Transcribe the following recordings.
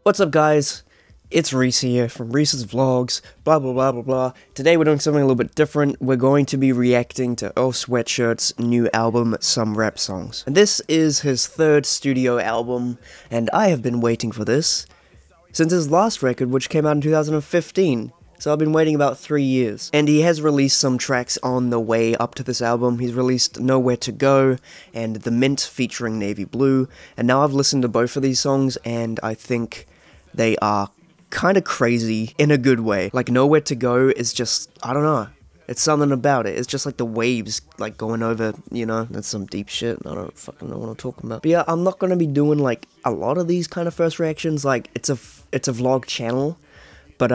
What's up, guys? It's Reese here from Reese's Vlogs, blah blah blah blah blah. Today we're doing something a little bit different. We're going to be reacting to EARL SWEATSHIRT's new album, Some Rap Songs. And this is his third studio album, and I have been waiting for this since his last record, which came out in 2015. So I've been waiting about 3 years. And he has released some tracks on the way up to this album. He's released Nowhere to Go and The Mint featuring Navy Blue. And now I've listened to both of these songs, and I think they are kind of crazy in a good way. Like, Nowhere to Go is just, I don't know. It's something about it. It's just like the waves, like, going over, you know, that's some deep shit. I don't fucking know what I'm talking about. But yeah, I'm not gonna be doing, like, a lot of these kind of first reactions. Like, it's a vlog channel. But,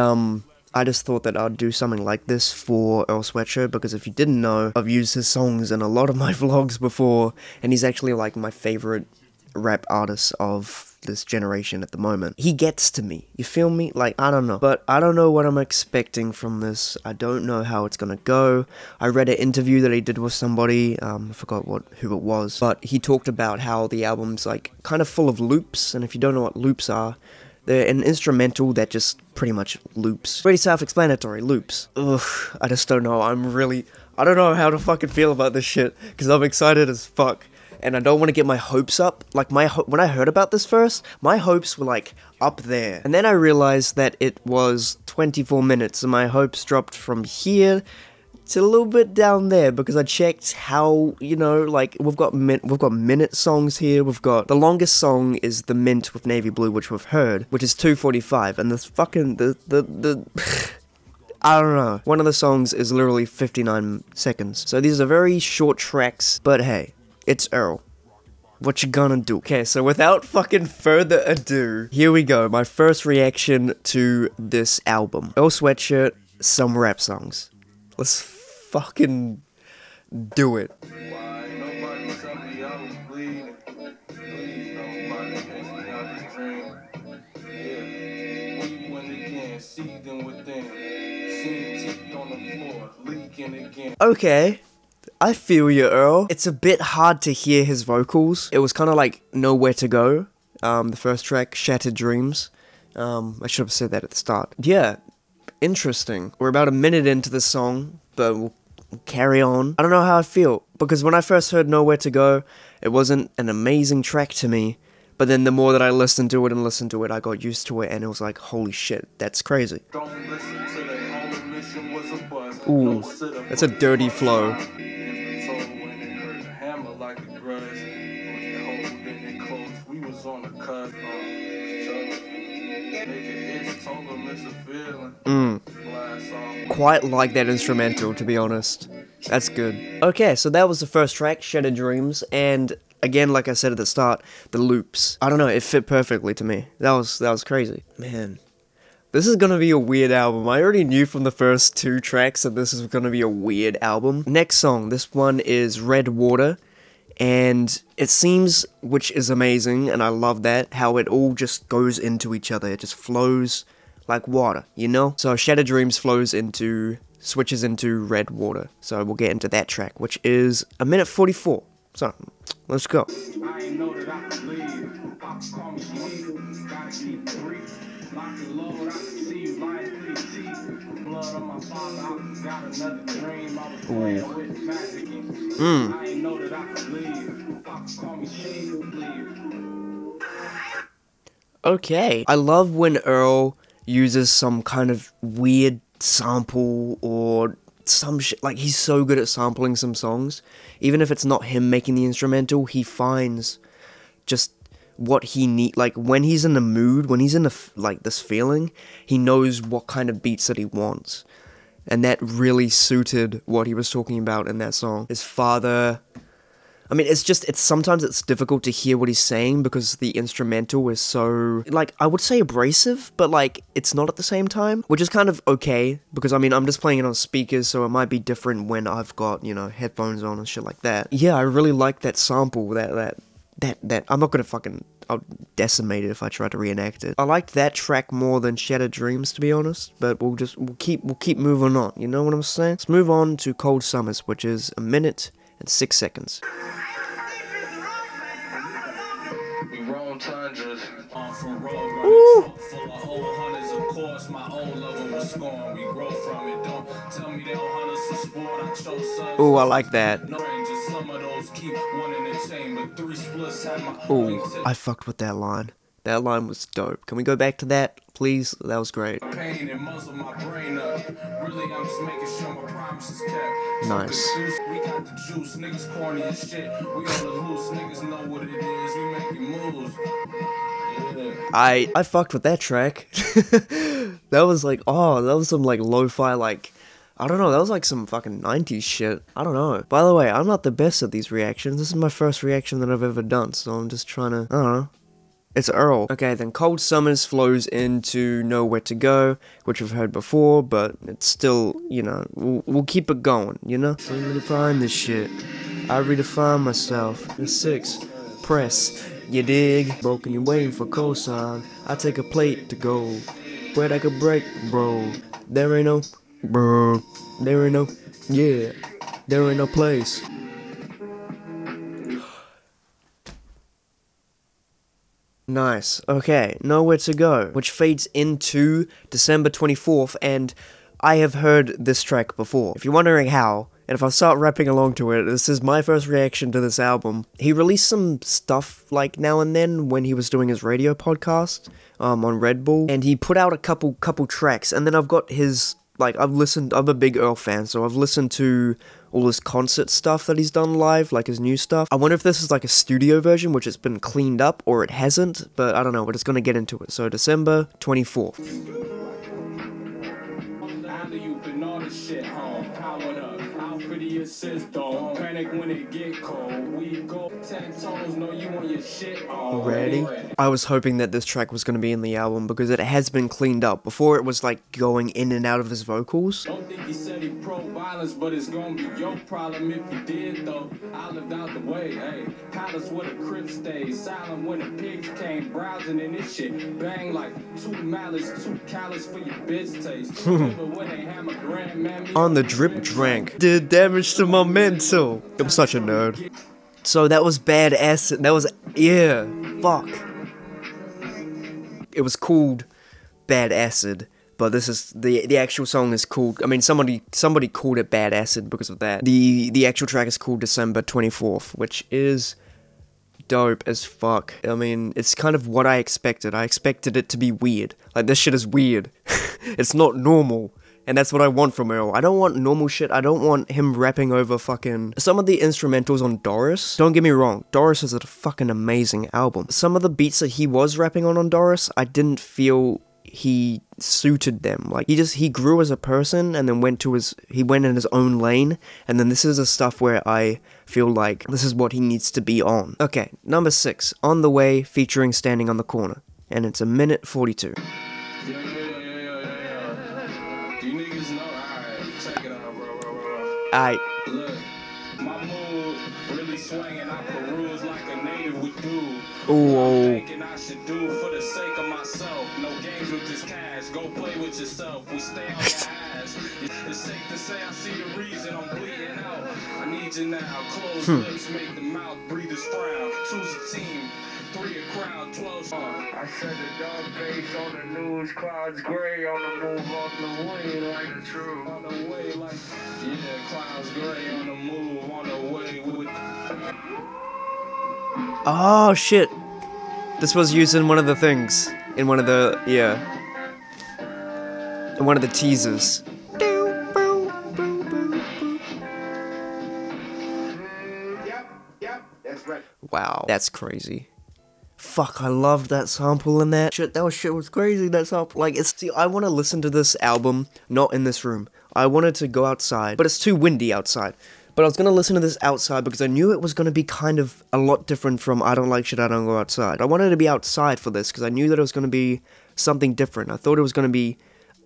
I just thought that I'd do something like this for EARL SWEATSHIRT, because if you didn't know, I've used his songs in a lot of my vlogs before, and he's actually, like, my favorite rap artist of this generation at the moment. He gets to me, you feel me? Like, I don't know. But I don't know what I'm expecting from this. I don't know how it's gonna go. I read an interview that he did with somebody, I forgot who it was, but he talked about how the album's, like, kind of full of loops, and if you don't know what loops are, they're an instrumental that just pretty much loops. Pretty self-explanatory, loops. Ugh, I just don't know. I don't know how to fucking feel about this shit, because I'm excited as fuck. And I don't want to get my hopes up. Like, when I heard about this first, my hopes were, like, up there. And then I realized that it was 24 minutes, and my hopes dropped from here to a little bit down there, because I checked how, you know, like, we've got minute songs here. We've got, the longest song is The Mint with Navy Blue, which we've heard, which is 2:45, and this fucking, I don't know. One of the songs is literally 59 seconds. So these are very short tracks, but hey, it's EARL. What you gonna do? Okay, so without fucking further ado, here we go. My first reaction to this album. EARL SWEATSHIRT, Some Rap Songs. Let's fucking do it. Okay, I feel you, EARL. It's a bit hard to hear his vocals. It was kind of like Nowhere to Go, the first track, Shattered Dreams. I should have said that at the start. Yeah, interesting. We're about a minute into the song, but we'll carry on. I don't know how I feel, because when I first heard Nowhere to Go, it wasn't an amazing track to me, but then the more that I listened to it, I got used to it, and it was like, holy shit, that's crazy. Ooh, that's a dirty flow. Quite like that instrumental, to be honest. That's good. Okay, so that was the first track, Shattered Dreams, and again, like I said at the start, the loops. I don't know, it fit perfectly to me. That was crazy. Man, this is gonna be a weird album. I already knew from the first 2 tracks that this is gonna be a weird album. Next song, this one is Red Water, and it seems, which is amazing, and I love that, how it all just goes into each other. It just flows like water, you know? So Shattered Dreams switches into Red Water. So we'll get into that track, which is 1:44. So, let's go. Okay. I love when EARL uses some kind of weird sample or some shit. Like, he's so good at sampling some songs. Even if it's not him making the instrumental, he finds just what he need. Like, when he's in the mood, when he's in like this feeling, he knows what kind of beats that he wants. And that really suited what he was talking about in that song. His father, I mean, sometimes it's difficult to hear what he's saying, because the instrumental is so, like, I would say abrasive, but, like, it's not at the same time, which is kind of okay, because, I mean, I'm just playing it on speakers, so it might be different when I've got, you know, headphones on and shit like that. Yeah, I really like that sample, that, I'm not gonna I'll decimate it if I try to reenact it. I liked that track more than Shattered Dreams, to be honest, but we'll keep moving on, you know what I'm saying? Let's move on to Cold Summers, which is 1:06 seconds. tundras. Ooh. Full of old hunters, of course, my old lover was scorned. We grow from it. Don't tell me they'll hunt us for sport. I chose sons. Ooh, I like that. No ranges, some of those keep one in the chamber. 3 splits have my Ooh, I fucked with that line. That line was dope. Can we go back to that, please? That was great. Pain and muzzle my brain up. Really, I'm just making sure my promises kept. Nice. We got the juice, niggas corny as shit. We on the loose, niggas know what it is. We making moves. Yeah. I fucked with that track. That was like, oh, that was some like lo-fi, like, I don't know, that was like some fucking 90s shit. I don't know. By the way, I'm not the best at these reactions. This is my first reaction that I've ever done, so I'm just trying to, I don't know. It's EARL. Okay, then Cold Summers flows into Nowhere to Go, which we've heard before, but it's still, you know, we'll keep it going, you know? So I'm redefine this shit. I redefine myself. The 6. Press. You dig? Broken, you're waiting for cosign. I take a plate to go. Bread I could break, bro. There ain't no, bro. There ain't no, yeah. There ain't no place. Nice. Okay, Nowhere to Go, which fades into December 24th, and I have heard this track before. If you're wondering how, and if I start rapping along to it, this is my first reaction to this album. He released some stuff, like, now and then when he was doing his radio podcast, on Red Bull, and he put out a couple tracks, and then I've got his, like, I'm a big EARL fan, so I've listened to all his concert stuff that he's done live, like his new stuff. I wonder if this is like a studio version, which has been cleaned up, or it hasn't, but I don't know, we're just gonna get into it. So, December 24th. Ready? I was hoping that this track was going to be in the album because it has been cleaned up. Before it was like going in and out of his vocals. Don't think he said he pro-violence, but it's gonna be your problem if you did though. I lived out the way, hey. Palace where the Crips stayed, silent when the pigs came, browsing in this shit. Bang like 2 malice, 2 callous for your bitch taste. When they hammer grandmammy on the drip drank. Did damage to my mental. I'm such a nerd. So that was Bad Acid. That was, yeah, fuck. It was called Bad Acid, but this is, the actual song is called, I mean, somebody called it Bad Acid because of that. The actual track is called December 24th, which is dope as fuck. I mean, it's kind of what I expected. I expected it to be weird. Like, this shit is weird. It's not normal. And that's what I want from EARL. I don't want normal shit. I don't want him rapping over fucking... Some of the instrumentals on Doris, don't get me wrong, Doris is a fucking amazing album. Some of the beats that he was rapping on Doris, I didn't feel he suited them. Like, he grew as a person and then he went in his own lane. And then this is the stuff where I feel like this is what he needs to be on. Okay, number 6, On the Way, featuring Standing on the Corner. And it's 1:42. Aight. Look, my mood really swinging. I peruse like a native would do. Ooh. Thinking I should do for the sake of myself. No games with this cash. Go play with yourself. We stay on your ass. It's safe to say I see the reason I'm bleeding out. I need you now. Close lips, make the mouth breathe his frown. Choose a team. 3 a crowd, 12 I said the dog face on the news, clouds gray on the move, on the way like the truth. On the way like, yeah, clouds gray on the move, on the way with... Oh shit. This was used in one of the things. In one of the, yeah. In one of the teasers. Yep, that's right. Wow, that's crazy. Fuck, I loved that sample in that. Shit was crazy, that sample. Like, see, I want to listen to this album, not in this room. I wanted to go outside, but it's too windy outside. But I was going to listen to this outside because I knew it was going to be kind of a lot different from I Don't Like Shit, I Don't Go Outside. I wanted to be outside for this because I knew that it was going to be something different. I thought it was going to be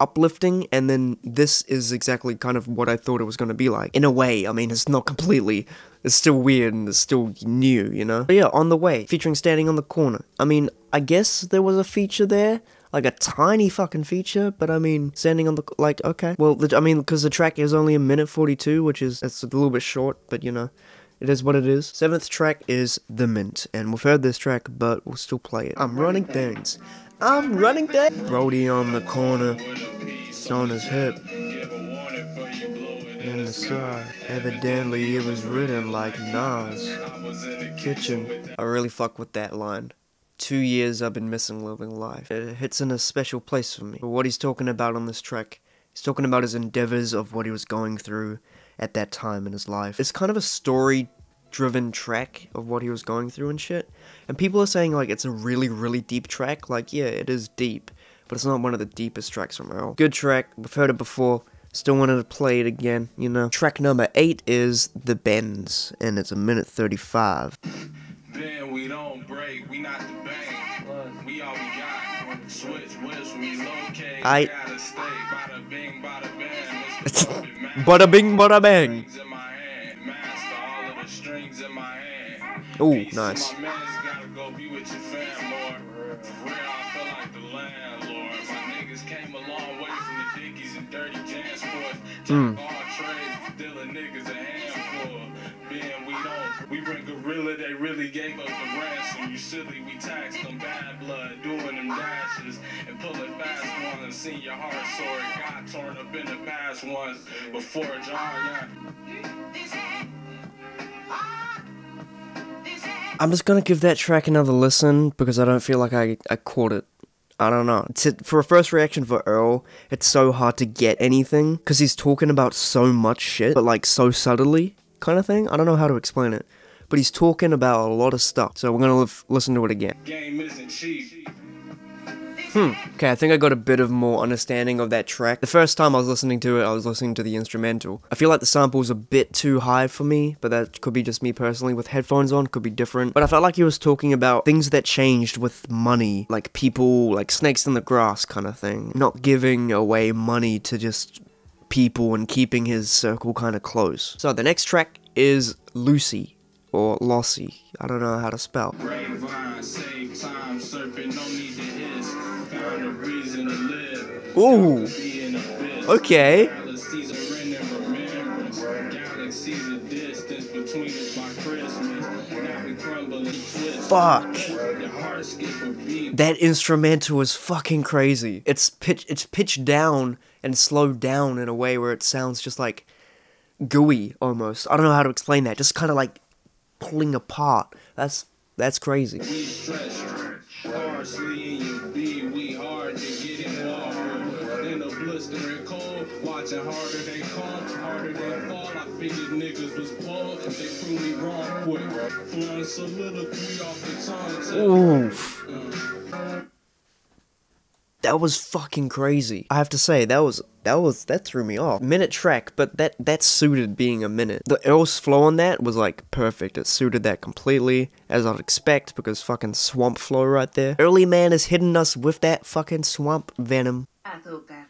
uplifting, and then this is exactly kind of what I thought it was going to be like. In a way, I mean, it's not completely, it's still weird and it's still new, you know? But yeah, On the Way, featuring Standing on the Corner. I mean, I guess there was a feature there, like a tiny fucking feature, but I mean, Standing on the, like, okay. Well, I mean, because the track is only 1:42, which is, it's a little bit short, but you know, It is what it is. 7th track is The Mint, and we've heard this track, but we'll still play it. I'm running things. I'm running things. Brody on the corner. It's on his hip. In the side. Evidently it was written like Nas. Kitchen. I really fuck with that line. 2 years I've been missing living life. It hits in a special place for me. But what he's talking about on this track, he's talking about his endeavors of what he was going through at that time in his life. It's kind of a story-driven track of what he was going through and shit. And people are saying, like, it's a really, really deep track. Like, yeah, it is deep. But it's not one of the deepest tracks from EARL. Good track. We've heard it before. Still wanted to play it again, you know. Track number 8 is The Bends, and it's 1:35. Then we don't break, we not the bank. We all we got. Switch whips, we locate. Gotta stay. Bada bing, bada bang. Bada bing, bada bang. Master all of the strings in my hand. Ooh, nice. My man's gotta go be with your fam, Lord. For real, I feel like the landlord. My niggas came a long way from the dickies and dirty jam sports. All trades, stealing niggas a handful. Being we bring gorilla, they really gave up the ransom. You silly, we taxed them bad blood, doing them dashes and pulling fast ones. Seen your heart sore, got torn up in the past once before John. I'm just gonna give that track another listen because I don't feel like I caught it. I don't know. For a first reaction for EARL, it's so hard to get anything because he's talking about so much shit, but like so subtly, kind of thing. I don't know how to explain it, but he's talking about a lot of stuff. So we're gonna listen to it again. Game isn't cheap. Okay, I think I got a bit of more understanding of that track. The first time I was listening to it, I was listening to the instrumental. I feel like the sample's a bit too high for me, but that could be just me personally. With headphones on, could be different. But I felt like he was talking about things that changed with money, like people, like snakes in the grass kind of thing. Not giving away money to just people and keeping his circle kind of close. So the next track is Loosie, or Loosie. I don't know how to spell. Ooh. Okay. Fuck. That instrumental is fucking crazy. It's pitched down and slowed down in a way where it sounds just like gooey almost. I don't know how to explain that. Just kind of like pulling apart. That's crazy. Watching harder they come, harder they fall. I figured niggas was bold if they prove me wrong quick. Flowing soliloquy off the tongue. Oof. That was fucking crazy. I have to say, that threw me off. Minute track, but that suited being a minute. The EARL's flow on that was like perfect. It suited that completely, as I'd expect, because fucking swamp flow right there. Early man is hitting us with that fucking swamp venom. Azucar.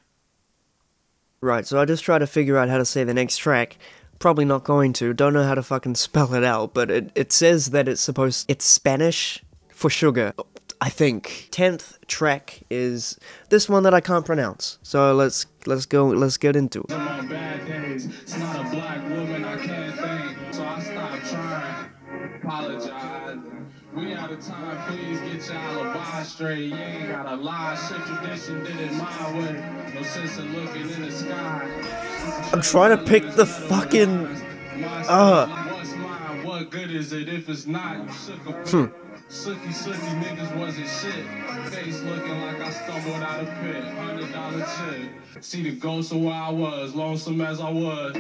Right, so I just try to figure out how to say the next track. Probably not going to. Don't know how to fucking spell it out, but it says that it's Spanish for sugar, I think. 10th track is this one that I can't pronounce. So let's get into it. I'm on bad days. It's not a black woman I can't thank, so I stopped trying. Apologize. We out of time, please get your alibi straight. You ain't gotta lie, shit tradition did it my way. No sense in looking in the sky. I'm trying to pick the fucking What's mine? What good is it if it's not? You shook a Sookie niggas wasn't shit. Face looking like I stumbled out of pit. $100 chip. See the ghost of where I was, lonesome as I was.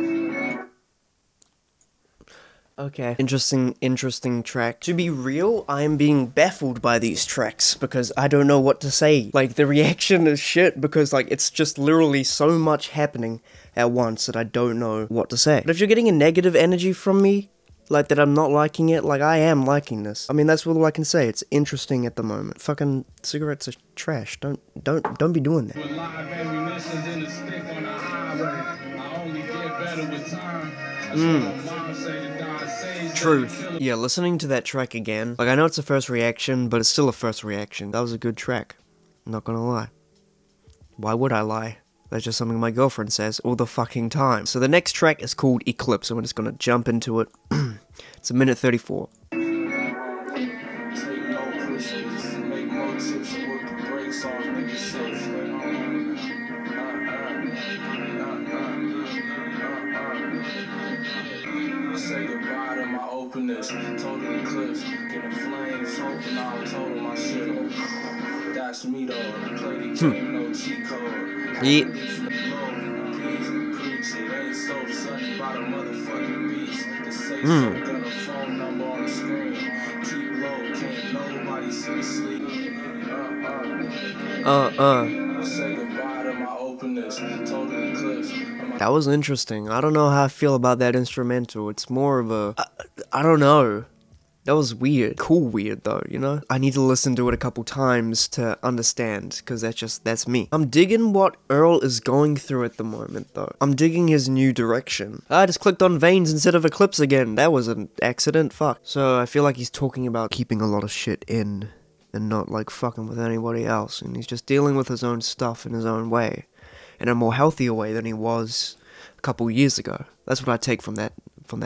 Okay. Interesting track. To be real, I am being baffled by these tracks because I don't know what to say. Like, the reaction is shit because, like, it's just literally so much happening at once that I don't know what to say. But if you're getting a negative energy from me, like that I'm not liking it, like I am liking this. I mean, that's all I can say. It's interesting at the moment. Fucking cigarettes are trash. Don't be doing that. With live ammunitions in the stick on the highway. I only get better with time. That's what my mom say to die saves. Truth. Yeah, listening to that track again, like I know it's a first reaction, but it's still a first reaction. That was a good track. I'm not gonna lie. Why would I lie? That's just something my girlfriend says all the fucking time. So the next track is called Eclipse, and we're just gonna jump into it. It's a minute 34. Take no pushes, make more tips and work the brakes off, nigga shit. Say goodbye to my openness, total eclipse, getting flames, hoping I'll total my shit. That's me though, play the game, no cheat code. Yeah. Preach it, ain't so sunny by the motherfucking beats. The say so, got a phone number on the screen. Keep low, can't nobody see me sleep. Say goodbye to my openness, total eclipse. That was interesting. I don't know how I feel about that instrumental. It's more of a... I don't know. That was weird. Cool weird though, you know? I need to listen to it a couple times to understand, because that's me. I'm digging what Earl is going through at the moment though. I'm digging his new direction. I just clicked on Veins instead of Eclipse again. That was an accident, fuck. So I feel like he's talking about keeping a lot of shit in and not like fucking with anybody else. And he's just dealing with his own stuff in his own way. In a more healthier way than he was a couple years ago. That's what I take from that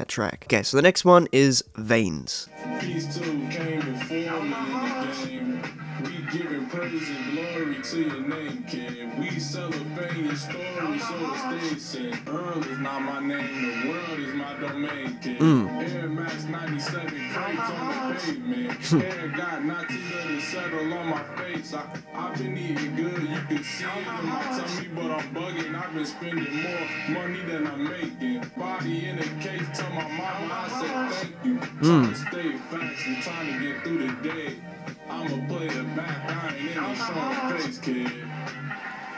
track. Okay, so the next one is Veins. These two came before me in the game. We giving praise and glory to your name, kid. We celebrate your story, so the stage said, Earl is not my name, the world is my domain, kid. Air Max 97 crates on the pavement. Hair got not too good to settle on my face. I've been eating good, you can see it in my tummy, but I'm bugging. I've been spending more money than I'm making. Body in a case, tell my mama I said thank you. Trying to stay facts and trying to get through the day. I'ma play the back, I ain't in the showing face, kid.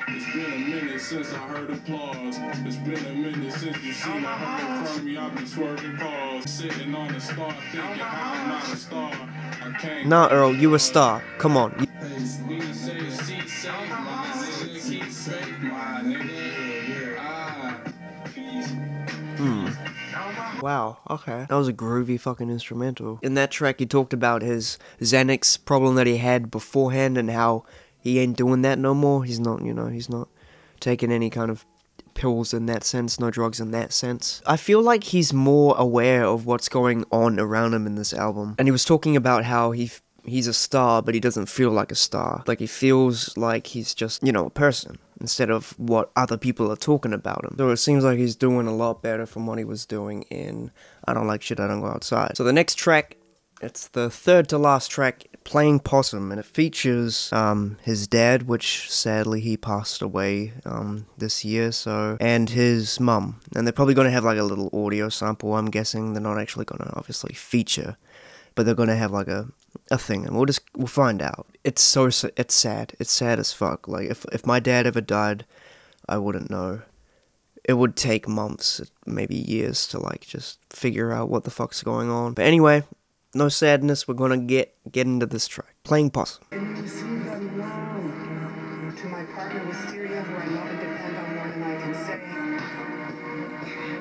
It's been a minute since I heard applause. It's been a minute since you seen a heard from me. I've been swerving calls, sitting on a star, thinking how I'm not a star. I can't. Nah, Earl, you a star. Come on. Wow, okay. That was a groovy fucking instrumental. In that track, he talked about his Xanax problem that he had beforehand and how he ain't doing that no more. He's not, you know, he's not taking any kind of pills in that sense, no drugs in that sense. I feel like he's more aware of what's going on around him in this album. And he was talking about how he's a star, but he doesn't feel like a star. Like, he feels like he's just, you know, a person, instead of what other people are talking about him. So it seems like he's doing a lot better from what he was doing in I Don't Like Shit, I Don't Go Outside. So the next track, it's the third to last track, Playing Possum, and it features his dad, which sadly he passed away this year, so, and his mum. And they're probably going to have like a little audio sample, I'm guessing. They're not actually going to obviously feature, but they're going to have like a thing, and we'll find out. It's sad. It's sad as fuck. Like, if my dad ever died, I wouldn't know. It would take months, maybe years, to like just figure out what the fuck's going on. But anyway, no sadness. We're gonna get into this track. Playing Possum. And you receive them now. To my partner Wisteria, who I love and depend on more than I can say.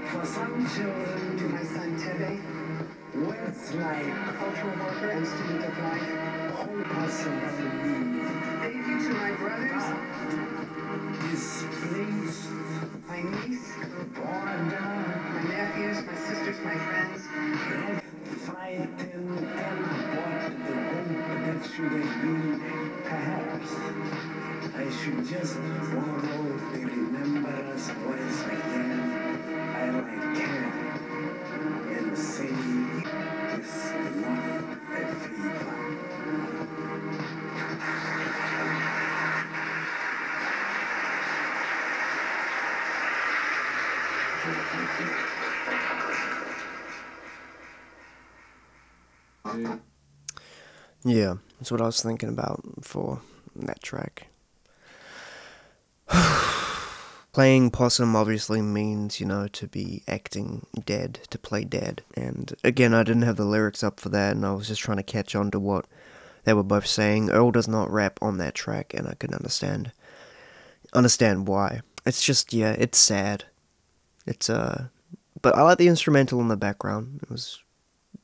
For some children, to my son Tebe, words like cultural worker and student of life, whole possibility. Thank you to my brothers, displaced, my niece, my nephews, my sisters, my friends. Frightened and what the hope that should have been, perhaps. I should just borrow the remembrance voice again, I can, and say it's not a fever. Yeah, that's what I was thinking about for that track. Playing Possum obviously means, you know, to be acting dead, to play dead. And again, I didn't have the lyrics up for that, and I was just trying to catch on to what they were both saying. Earl does not rap on that track, and I can understand why. It's just, yeah, it's sad. It's, but I like the instrumental in the background. It was,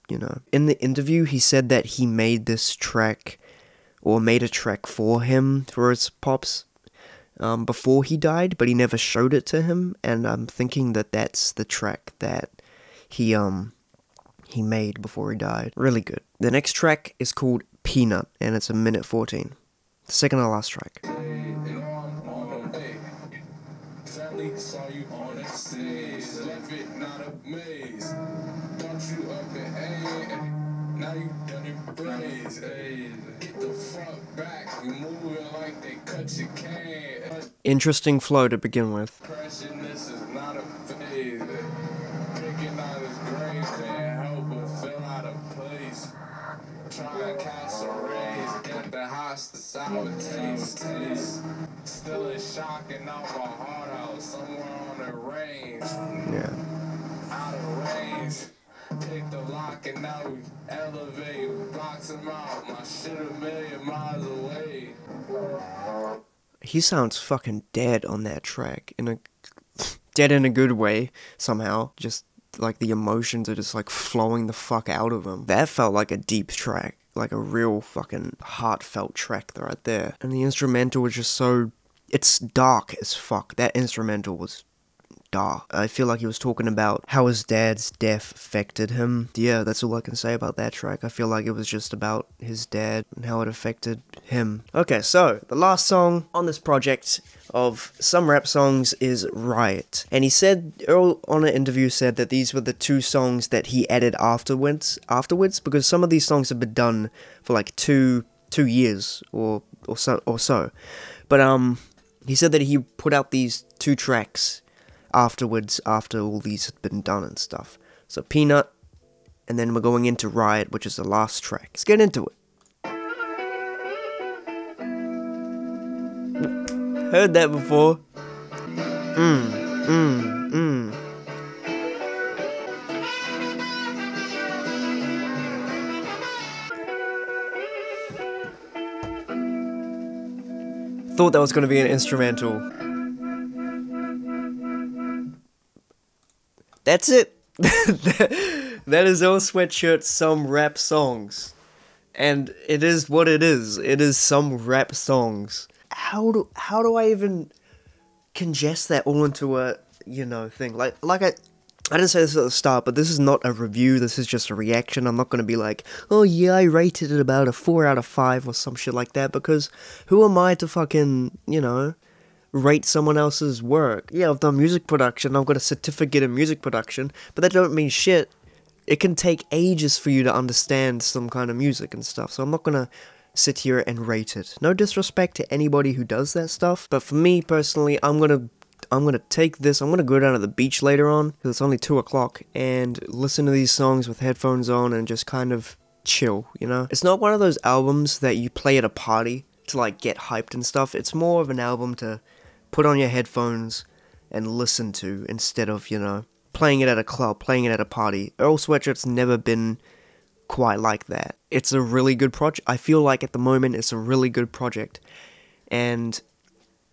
you know. In the interview, he said that he made this track, or made a track for him, for his pops, before he died, but he never showed it to him, and I'm thinking that that's the track that he he made before he died. Really good. The next track is called Peanut, and it's 1:14. The second to last track. Saw you on the stage, left it not a maze. Thought you up in A, now you done in braids. Get the fuck back, you moving like they cut your can. Interesting flow to begin with. Pressure, this is not a phase. Picking out his grave, can't help but feel out of place. Trying to catch a raise, get the hostile sour taste. Still in shock and out my heart out, somewhere on the range. Yeah. Out of range. Pick the lock and now we elevate. Blocks him out, my shit 1,000,000 miles away. He sounds fucking dead on that track. Dead in a good way, somehow. Just like the emotions are just like flowing the fuck out of him. That felt like a deep track. Like a real fucking heartfelt track right there. And the instrumental was just so... It's dark as fuck. That instrumental was dark. I feel like he was talking about how his dad's death affected him. Yeah, that's all I can say about that track. I feel like it was just about his dad and how it affected him. Okay, so the last song on this project of some rap songs is Riot. And he said, Earl on an interview said that these were the 2 songs that he added afterwards, because some of these songs have been done for like two years or so. But he said that he put out these 2 tracks afterwards, after all these had been done and stuff. So Peanut, and then we're going into Riot, which is the last track. Let's get into it. Heard that before. Thought that was going to be an instrumental. That's it. That is EARL SWEATSHIRT, some rap songs. And it is what it is. It is some rap songs. How do I even congest that all into a, thing? Like I didn't say this at the start, but this is not a review, this is just a reaction. I'm not going to be like, oh yeah, I rated it about a 4 out of 5 or some shit like that, because who am I to fucking, rate someone else's work? Yeah, I've done music production, I've got a certificate in music production, but that don't mean shit. It can take ages for you to understand some kind of music and stuff, so I'm not gonna sit here and rate it. No disrespect to anybody who does that stuff, but for me personally, I'm gonna take this, I'm gonna go down to the beach later on, because it's only 2 o'clock, and listen to these songs with headphones on and just kind of chill, It's not one of those albums that you play at a party to like get hyped and stuff. It's more of an album to put on your headphones and listen to instead of, playing it at a club, playing it at a party. EARL SWEATSHIRT's never been quite like that. It's a really good project. I feel like at the moment it's a really good project. And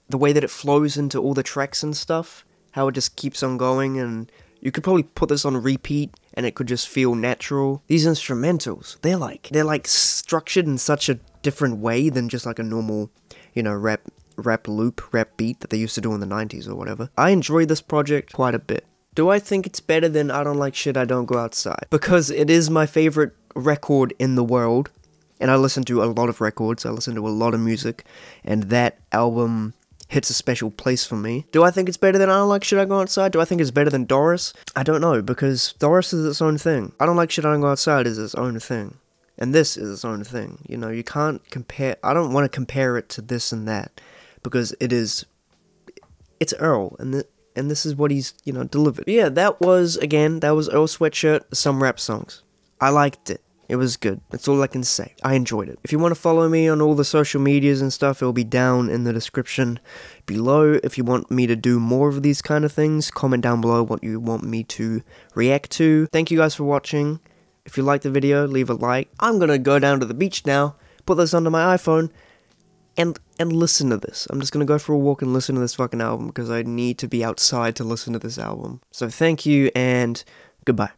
the way that it flows into all the tracks and stuff, how it just keeps on going, and you could probably put this on repeat and it could just feel natural. These instrumentals, they're like structured in such a different way than just like a normal, rap loop, rap beat that they used to do in the 90s or whatever. I enjoy this project quite a bit. Do I think it's better than I Don't Like Shit, I Don't Go Outside? Because it is my favorite record in the world, and I listen to a lot of records, I listen to a lot of music, and that album hits a special place for me. Do I think it's better than I Don't Like Shit, I Go Outside? Do I think it's better than Doris? I don't know, because Doris is its own thing. I Don't Like Shit, I Don't Go Outside is its own thing. And this is its own thing. You can't compare, I don't want to compare it to this and that, because it's Earl, and this is what he's, delivered. Yeah, that was EARL SWEATSHIRT, some rap songs. I liked it. It was good. That's all I can say. I enjoyed it. If you want to follow me on all the social medias and stuff, it'll be down in the description below. If you want me to do more of these kind of things, comment down below what you want me to react to. Thank you guys for watching. If you liked the video, leave a like. I'm gonna go down to the beach now, put this onto my iPhone, and listen to this. I'm just gonna go for a walk and listen to this fucking album, because I need to be outside to listen to this album. So thank you, and goodbye.